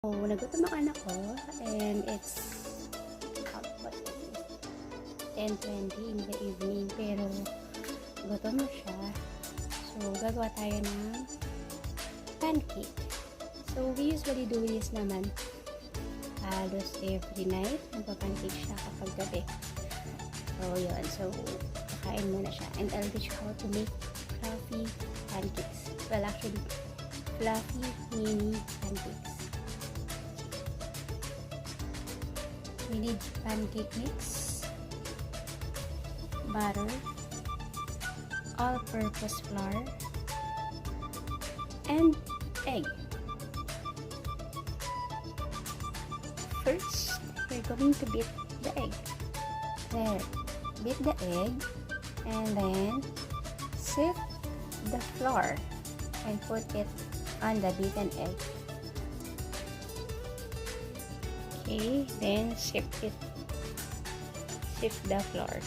Oh, nagutom ang anak ko and it's what is it? 10:20 in the evening pero gutom na siya. So, gagawa tayo ng pancake. So, we usually do this naman halos every night. Nagpa-pancake siya kapag gabi. So, yun. So, kakain muna siya. And I'll teach you how to make fluffy pancakes. Well, actually, fluffy mini pancakes. We need pancake mix, butter, all-purpose flour, and egg. First, we're going to beat the egg. There, beat the egg, and then sift the flour and put it on the beaten egg. Okay, then sift the flour.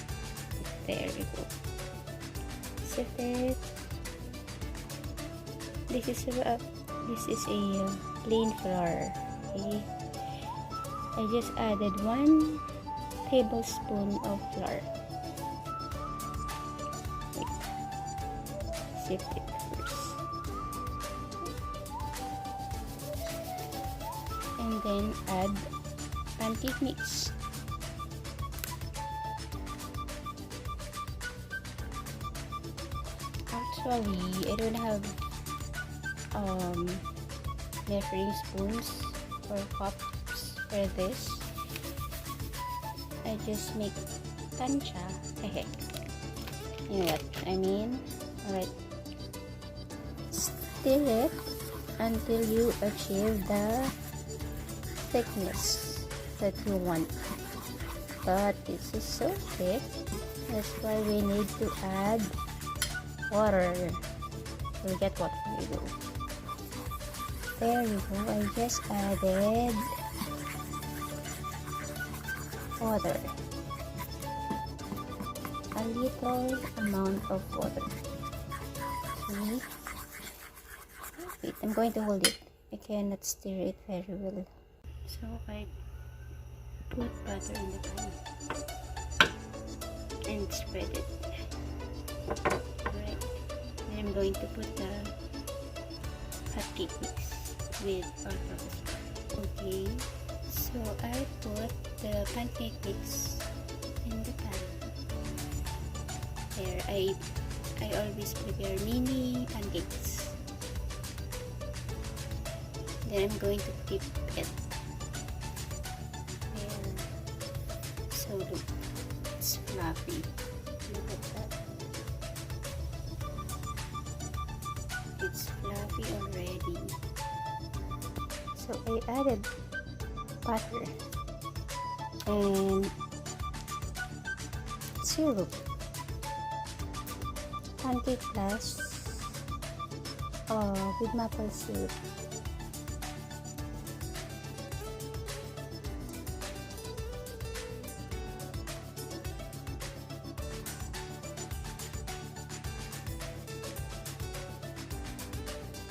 There we go. Sift it. This is a plain flour. Okay, I just added 1 tablespoon of flour. Wait. Sift it first, and then add pancake mix. Actually, I don't have measuring spoons or cups for this. I just make tansha. You know what I mean? Alright. Stir it until you achieve the thickness that you want, but this is so thick, that's why we need to add water. We'll get water. There we go. I just added water, a little amount of water. See? Wait, I'm going to hold it. I cannot stir it very well. So I put butter in the pan and spread it. Alright, then I'm going to put the hot cake mix with all-purpose flour. Okay, so I put the pancake mix in the pan. There, I always prepare mini pancakes. Then I'm going to dip it. So look, it's fluffy. Look at that. It's fluffy already. So I added butter and syrup, pancake plus with maple syrup.